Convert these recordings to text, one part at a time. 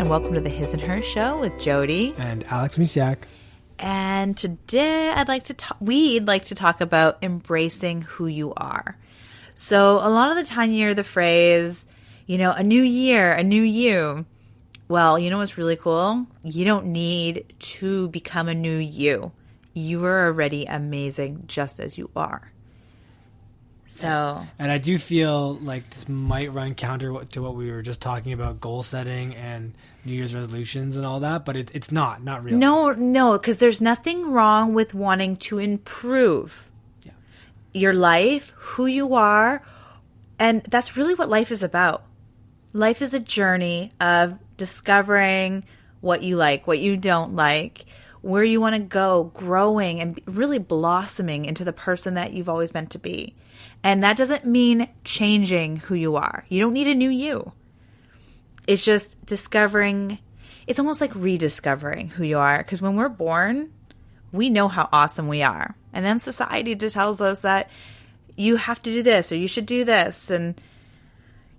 welcome to the His and Her Show with Jody and Alex Misiak. And today we'd like to talk about embracing who you are. So a lot of the time you hear the phrase, a new year, a new you. Well, you know what's really cool? You don't need to become a new you. You are already amazing just as you are. So, and I do feel like this might run counter to what we were just talking about, goal setting and New Year's resolutions and all that, but it's not really. No, because there's nothing wrong with wanting to improve your life, who you are, and that's really what life is about. Life is a journey of discovering what you like, what you don't like, where you want to go, growing and really blossoming into the person that you've always meant to be. And that doesn't mean changing who you are. You don't need a new you. It's just discovering. It's almost like rediscovering who you are. Because when we're born, we know how awesome we are. And then society just tells us that you have to do this or you should do this. And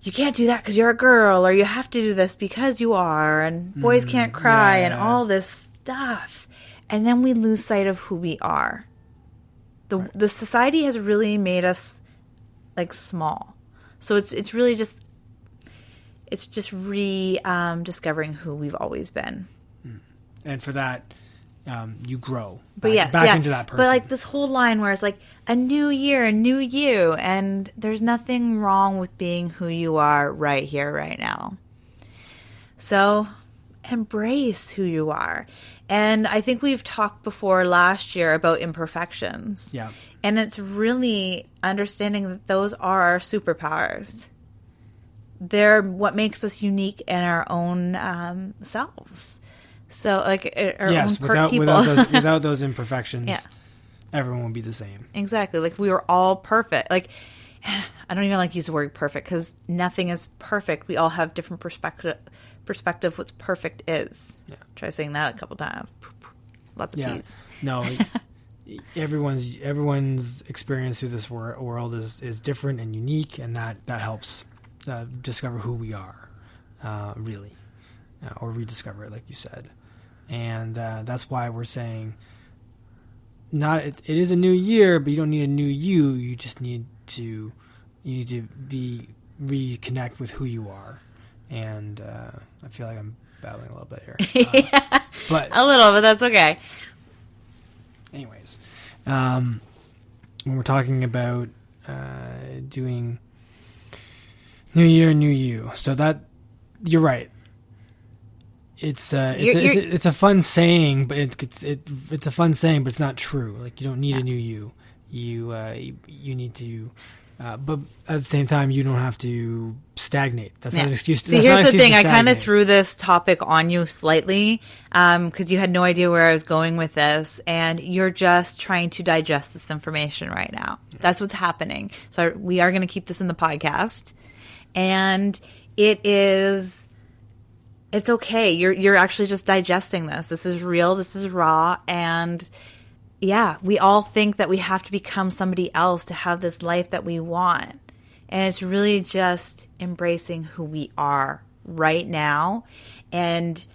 you can't do that because you're a girl. Or you have to do this because you are. And boys can't cry and all this stuff. And then we lose sight of who we are. The society has really made us like small. So it's really just discovering who we've always been. And for that, you grow back into that person. But like this whole line where it's like a new year, a new you, and there's nothing wrong with being who you are right here, right now. So embrace who you are. And I think we've talked before last year about imperfections. Yeah. And it's really understanding that those are our superpowers. They're what makes us unique in our own selves. So, like, our own people. without those imperfections, everyone would be the same. Exactly. Like, we were all perfect. Like, I don't even like to use the word perfect because nothing is perfect. We all have different perspective what's perfect is. Yeah. Try saying that a couple times. Lots of P's. No, everyone's experience through this world is different and unique, and that helps discover who we are, really, or rediscover it, like you said. And that's why we're saying it is a new year, but you don't need a new you. You just need to reconnect with who you are. And I feel like I'm babbling a little bit here. But a little, but that's okay. Anyways, when we're talking about doing New Year, New You, so that you're right. It's a fun saying, but it's a fun saying, but it's not true. Like, you don't need a new you. You need to. But at the same time, you don't have to stagnate. That's not an excuse. See, here's the thing. I kind of threw this topic on you slightly because you had no idea where I was going with this. And you're just trying to digest this information right now. Yeah. That's what's happening. So we are going to keep this in the podcast. And it's okay. You're actually just digesting this. This is real. This is raw. And yeah, we all think that we have to become somebody else to have this life that we want. And it's really just embracing who we are right now and,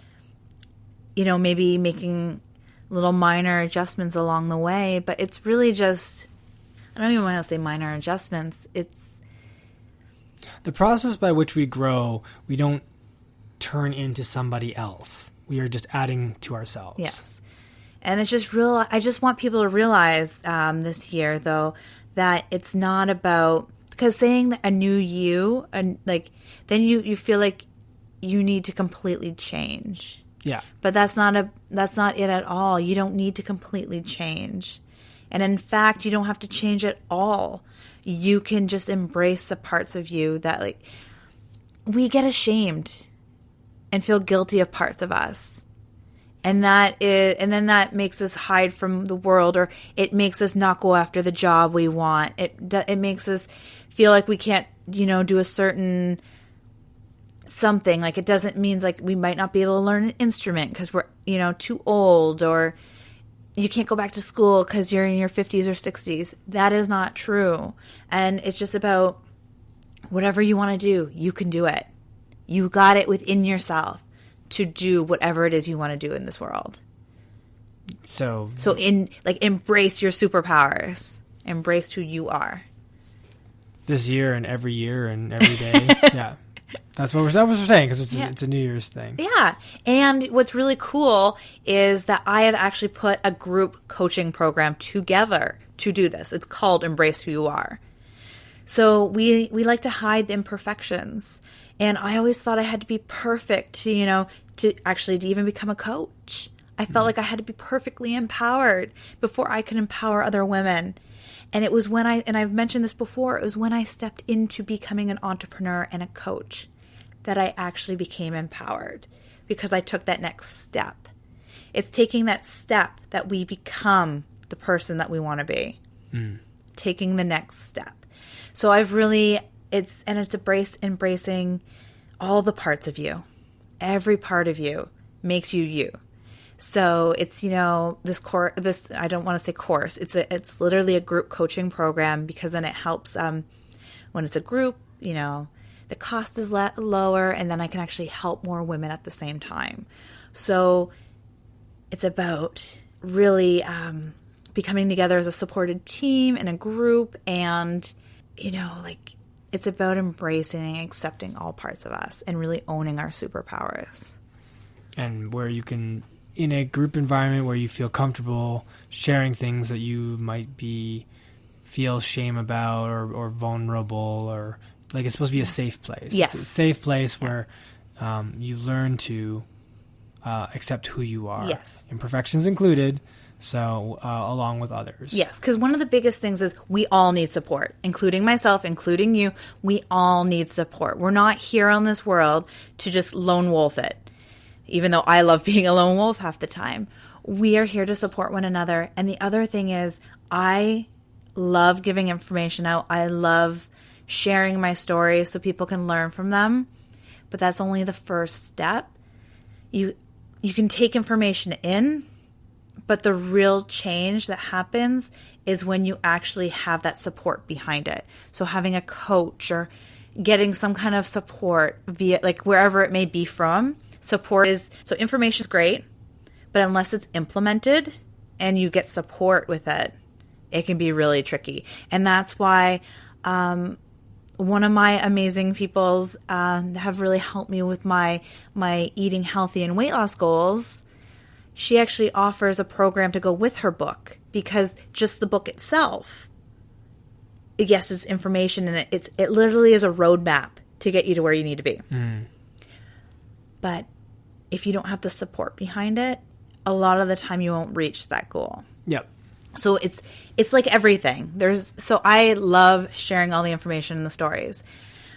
maybe making little minor adjustments along the way. But it's really just, I don't even want to say minor adjustments. It's the process by which we grow. We don't turn into somebody else. We are just adding to ourselves. Yes. And it's just I just want people to realize this year, though, that it's not about, because saying that a new you, and like, then you feel like you need to completely change. Yeah. But that's not it at all. You don't need to completely change. And in fact, you don't have to change at all. You can just embrace the parts of you that, like, we get ashamed and feel guilty of parts of us. And then that makes us hide from the world, or it makes us not go after the job we want. It makes us feel like we can't, do a certain something. Like, it doesn't mean like we might not be able to learn an instrument because we're, too old, or you can't go back to school because you're in your 50s or 60s. That is not true. And it's just about whatever you want to do, you can do it. You got it within yourself. to do whatever it is you want to do in this world. So embrace your superpowers. Embrace who you are. This year and every day. Yeah. That's what we're saying, because it's a New Year's thing. Yeah. And what's really cool is that I have actually put a group coaching program together to do this. It's called Embrace Who You Are. So we like to hide the imperfections. And I always thought I had to be perfect to even become a coach. I felt like I had to be perfectly empowered before I could empower other women. And it was when I've mentioned this before, it was when I stepped into becoming an entrepreneur and a coach that I actually became empowered, because I took that next step. It's taking that step that we become the person that we want to be. Taking the next step. So it's embracing all the parts of you. Every part of you makes you you. So it's, this I don't want to say course. It's literally a group coaching program, because then it helps when it's a group, the cost is lower, and then I can actually help more women at the same time. So it's about really becoming together as a supported team and a group, and, it's about embracing and accepting all parts of us and really owning our superpowers. And where you can, in a group environment where you feel comfortable sharing things that you might feel shame about or vulnerable, or it's supposed to be a safe place. Yes. It's a safe place where you learn to accept who you are. Yes. Imperfections included, so along with others. Yes, because one of the biggest things is we all need support, including myself, including you. We all need support. We're not here on this world to just lone wolf it. Even though I love being a lone wolf half the time, we are here to support one another. And the other thing is, I love giving information out. I love sharing my stories so people can learn from them. But that's only the first step. You can take information in, but the real change that happens is when you actually have that support behind it. So having a coach or getting some kind of support via, wherever it may be from. Information is great, but unless it's implemented and you get support with it, it can be really tricky. And that's why one of my amazing peoples have really helped me with my eating healthy and weight loss goals. She actually offers a program to go with her book, because just the book itself, yes, it's information, and it literally is a roadmap to get you to where you need to be. But if you don't have the support behind it, a lot of the time you won't reach that goal. Yep. So it's like everything. So I love sharing all the information and the stories,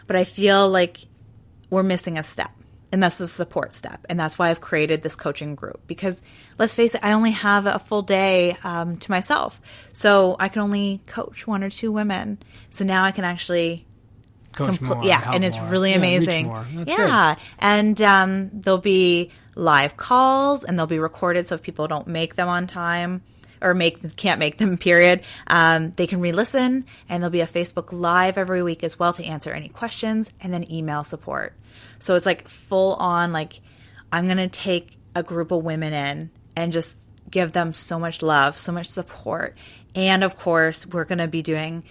but I feel like we're missing a step, and that's the support step. And that's why I've created this coaching group, because let's face it, I only have a full day to myself. So I can only coach 1 or 2 women. So now I can actually coach more, and it's more. really amazing. Good. And there'll be live calls, and they'll be recorded. So if people don't make them on time or can't make them, period, they can re-listen, and there'll be a Facebook Live every week as well to answer any questions, and then email support. So it's full on, I'm going to take a group of women in and just give them so much love, so much support. And of course, we're going to be doing,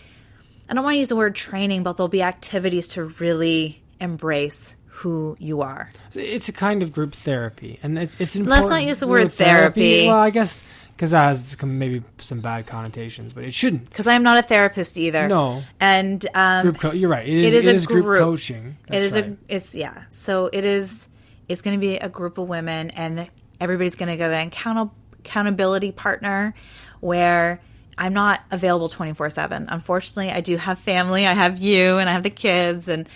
I don't want to use the word training, but there'll be activities to really embrace who you are. It's a kind of group therapy, and it's important. Let's not use the word therapy. Well, I guess because that has maybe some bad connotations, but it shouldn't. Because I'm not a therapist either. No. And you're right. It is group coaching. That's So it's going to be a group of women, and everybody's going to get an accountability partner where I'm not available 24/7. Unfortunately, I do have family. I have you, and I have the kids, and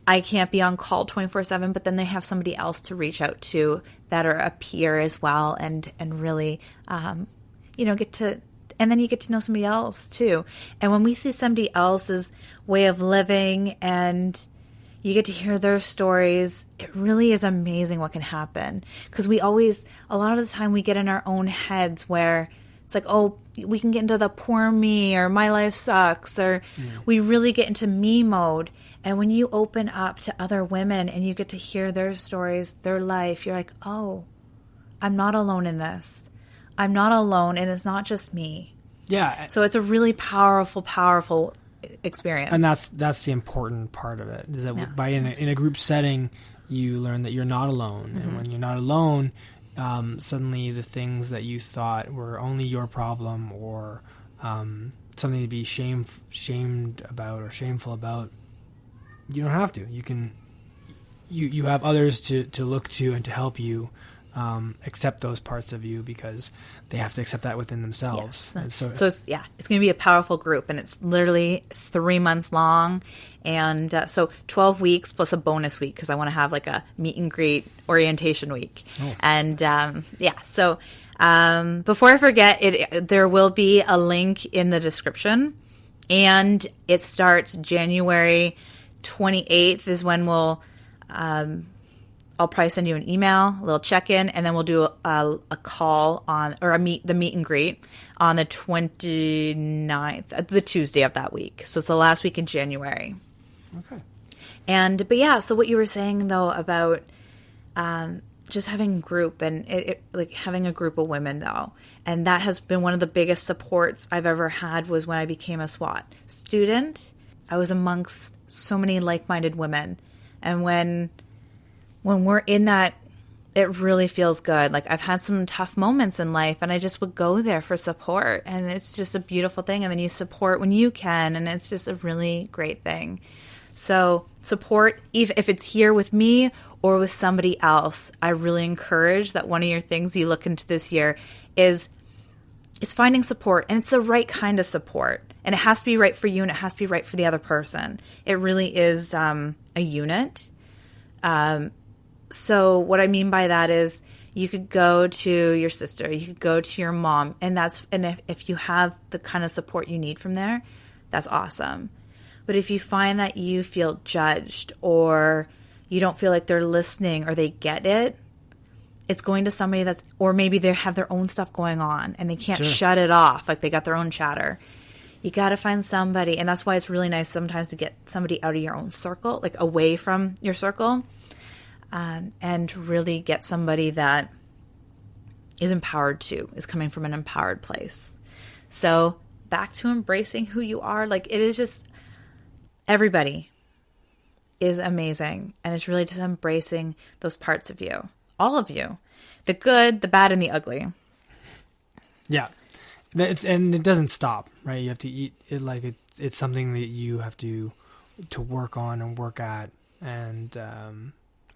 I can't be on call 24/7, but then they have somebody else to reach out to that are a peer as well, and really, and then you get to know somebody else too. And when we see somebody else's way of living and you get to hear their stories, it really is amazing what can happen. Because a lot of the time we get in our own heads where it's like, oh, we can get into the poor me or my life sucks, or we really get into me mode. And when you open up to other women and you get to hear their stories, their life, you're like, oh, I'm not alone in this. I'm not alone, and it's not just me. Yeah. So it's a really powerful experience. And that's the important part of it, is that in a group setting, you learn that you're not alone. And when you're not alone, suddenly the things that you thought were only your problem, or something to be shamed about or shameful about, you don't have to. You can, you have others to look to and to help you accept those parts of you, because they have to accept that within themselves. Yes. And so it's going to be a powerful group, and it's literally 3 months long. And so 12 weeks plus a bonus week, because I want to have like a meet and greet orientation week. Oh. And so before I forget, there will be a link in the description, and it starts January 28th is when I'll probably send you an email, a little check-in, and then we'll do a call the meet and greet on the 29th, the Tuesday of that week. So it's the last week in January. Okay. So what you were saying though about just having group and like having a group of women though, and that has been one of the biggest supports I've ever had, was when I became a SWAT student. I was amongst so many like-minded women, and when we're in that, it really feels good. Like, I've had some tough moments in life, and I just would go there for support, and it's just a beautiful thing. And then you support when you can, and it's just a really great thing. So support, if it's here with me or with somebody else, I really encourage that one of your things you look into this year is finding support, and it's the right kind of support. And it has to be right for you, and it has to be right for the other person. It really is a unit. So what I mean by that is, you could go to your sister, you could go to your mom, and if you have the kind of support you need from there, that's awesome. But if you find that you feel judged, or you don't feel like they're listening or they get it, it's going to somebody or maybe they have their own stuff going on and they can't shut it off, like they got their own chatter. You got to find somebody, and that's why it's really nice sometimes to get somebody out of your own circle, like away from your circle. And really get somebody that is empowered too, is coming from an empowered place. So back to embracing who you are. Like, it is just, everybody is amazing. And it's really just embracing those parts of you, all of you, the good, the bad, and the ugly. Yeah. And it doesn't stop, right? You have to eat it like it's something that you have to work on and work at. And,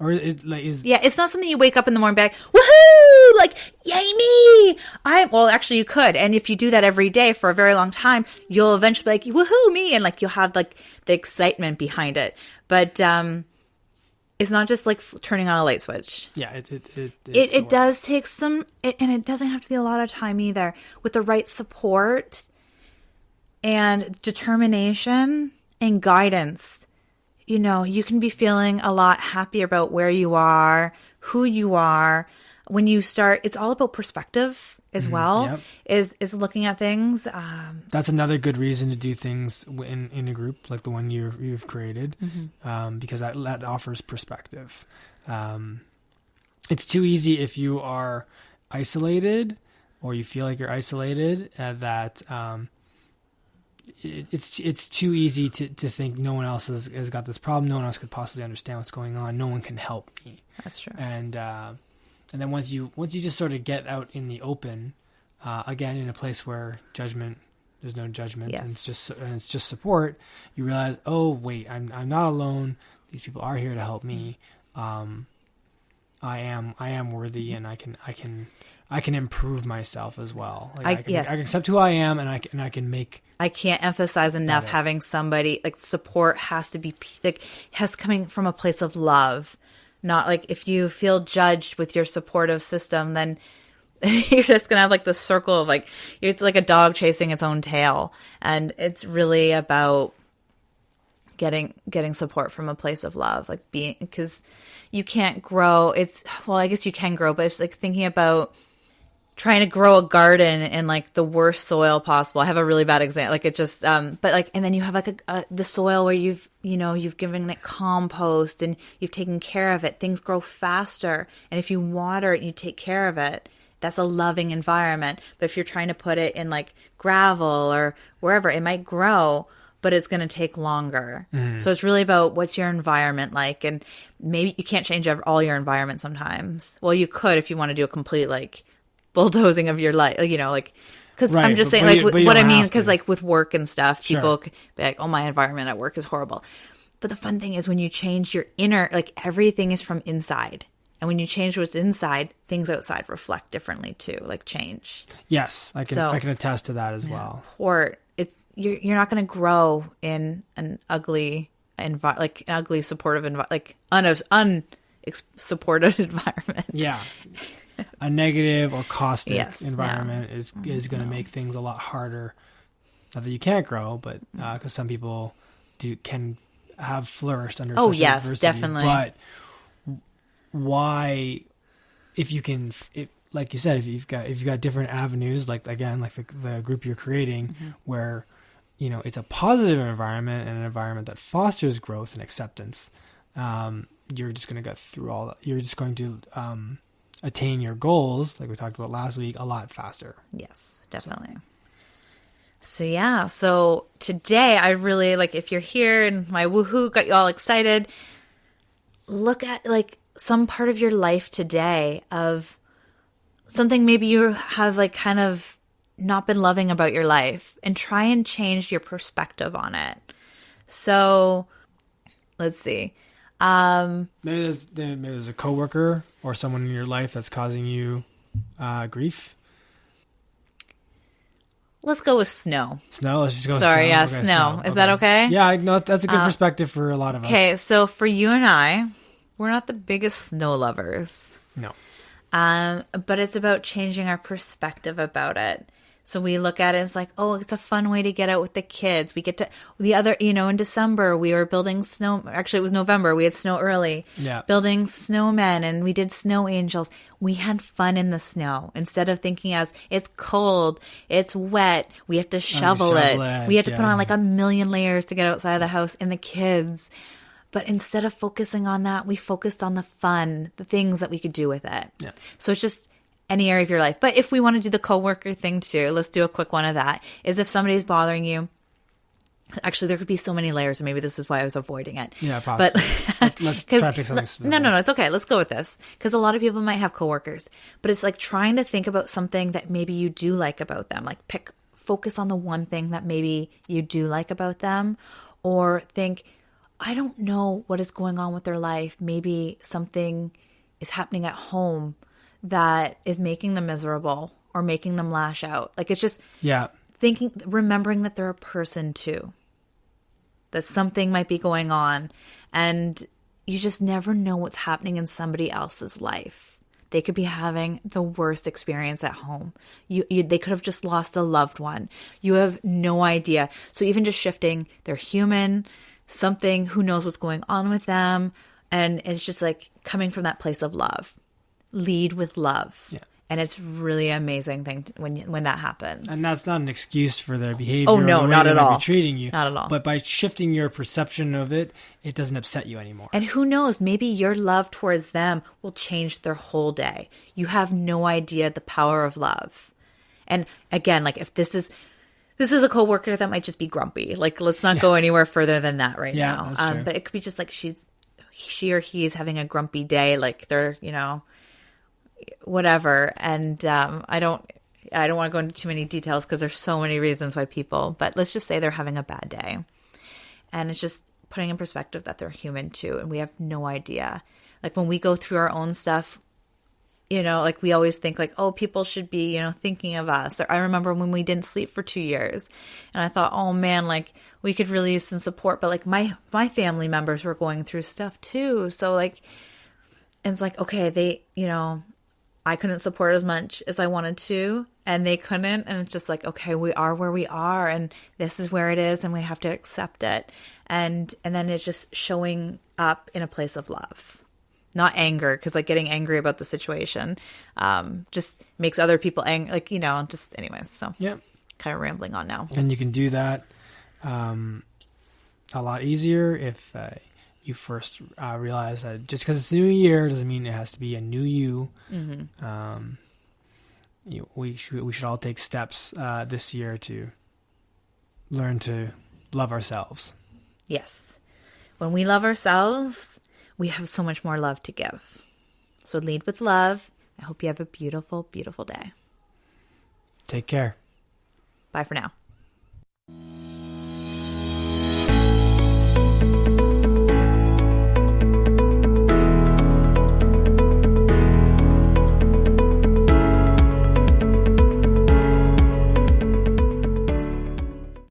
it's not something you wake up in the morning and be like, woohoo, like, yay me. Actually you could. And if you do that every day for a very long time, you'll eventually be like, woohoo me. And like, you'll have like the excitement behind it. But, it's not just like turning on a light switch. Yeah. It does take and it doesn't have to be a lot of time either. With the right support and determination and guidance, you can be feeling a lot happier about where you are, who you are. When you start, it's all about perspective as well, is looking at things. That's another good reason to do things in a group like the one you've created, because that offers perspective. It's too easy if you are isolated, or you feel like you're isolated, that it's too easy to think no one else has got this problem. No one else could possibly understand what's going on. No one can help me. That's true. And then once you just sort of get out in the open, again, in a place where there's no judgment, and it's just support, you realize, oh wait, I'm not alone. These people are here to help me. I am worthy, and I can improve myself as well. Like I can accept who I am, and I can make. I can't emphasize enough having somebody, like, support has to be coming from a place of love, not like if you feel judged with your supportive system, then you're just gonna have like the circle of like, it's like a dog chasing its own tail, and it's really about getting support from a place of love, like because you can't grow. I guess you can grow, but it's like thinking about trying to grow a garden in like the worst soil possible. I have a really bad example. Like it just, but like, and then you have like the soil where you've given it compost and you've taken care of it. Things grow faster. And if you water it and you take care of it, that's a loving environment. But if you're trying to put it in like gravel or wherever, it might grow, but it's going to take longer. So it's really about what's your environment like. And maybe you can't change all your environment sometimes. Well, you could if you want to do a complete like bulldozing of your life, like, because I'm just saying, like, what I mean, because like with work and stuff, people could be like, oh, my environment at work is horrible. But the fun thing is when you change your inner, like everything is from inside. And when you change what's inside, things outside reflect differently too, like change. Yes, I can attest to that as well. Or you're not going to grow in an ugly supportive like unsupported environment. Yeah. A negative or caustic environment is going to make things a lot harder. Not that you can't grow, but because some people can have flourished under such adversity. Definitely. But why, if like you said, if you've got different avenues, like again, like the group you're creating, where it's a positive environment and an environment that fosters growth and acceptance, you're just going to get through all that. You're just going to attain your goals, like we talked about last week, a lot faster. Yes, definitely. So today I really, like, if you're here and my woohoo got you all excited, look at like some part of your life today of something maybe you have like kind of not been loving about your life, and try and change your perspective on it. So let's see. Maybe there's a coworker or someone in your life that's causing you grief. Let's go with snow. Snow? Let's just go with snow. Okay, snow. Is that okay? Yeah, no, that's a good perspective for a lot of us. Okay, so for you and I, we're not the biggest snow lovers. No. But it's about changing our perspective about it. So we look at it as like, oh, it's a fun way to get out with the kids. We get to in December, we were building actually it was November. We had snow early, building snowmen, and we did snow angels. We had fun in the snow instead of thinking as it's cold, it's wet, we have to shovel it. We have to put on like a million layers to get outside of the house, and the kids. But instead of focusing on that, we focused on the fun, the things that we could do with it. Yeah. So it's just any area of your life. But if we want to do the coworker thing too, let's do a quick one of that. Is if somebody's bothering you, actually there could be so many layers, and maybe this is why I was avoiding it. Yeah, possibly. But let's try to pick something specific. No, it's okay. Let's go with this, because a lot of people might have coworkers, but it's like trying to think about something that maybe you do like about them. Like focus on the one thing that maybe you do like about them, or think, I don't know what is going on with their life. Maybe something is happening at home that is making them miserable or making them lash out. Like it's just remembering that they're a person too, that something might be going on, and you just never know what's happening in somebody else's life. They could be having the worst experience at home. They could have just lost a loved one. You have no idea. So even just shifting, they're human, something, who knows what's going on with them. And it's just like coming from that place of love. Lead with love. Yeah. And it's really an amazing thing when that happens. And that's not an excuse for their behavior. Oh, no, not at all. Treating you. Not at all. But by shifting your perception of it, it doesn't upset you anymore. And who knows, maybe your love towards them will change their whole day. You have no idea the power of love. And again, like if this is a coworker that might just be grumpy. Like let's not go anywhere further than that right now. That's true. But it could be just like she or he is having a grumpy day. Like they're, whatever. And I don't want to go into too many details because there's so many reasons why people, but let's just say they're having a bad day. And it's just putting in perspective that they're human too. And we have no idea. Like when we go through our own stuff, like we always think like, oh, people should be, thinking of us. Or I remember when we didn't sleep for 2 years and I thought, oh man, like we could really use some support. But like my family members were going through stuff too. So like, it's like, okay, they, I couldn't support as much as I wanted to, and they couldn't. And it's just like, okay, we are where we are, and this is where it is, and we have to accept it. And then it's just showing up in a place of love, not anger, because like getting angry about the situation just makes other people angry. Like, you know, just anyways. So yeah, kind of rambling on now. And you can do that a lot easier if you first realize that just because it's a new year doesn't mean it has to be a new you. Mm-hmm. We should all take steps this year to learn to love ourselves. Yes. When we love ourselves, we have so much more love to give. So lead with love. I hope you have a beautiful, beautiful day. Take care. Bye for now.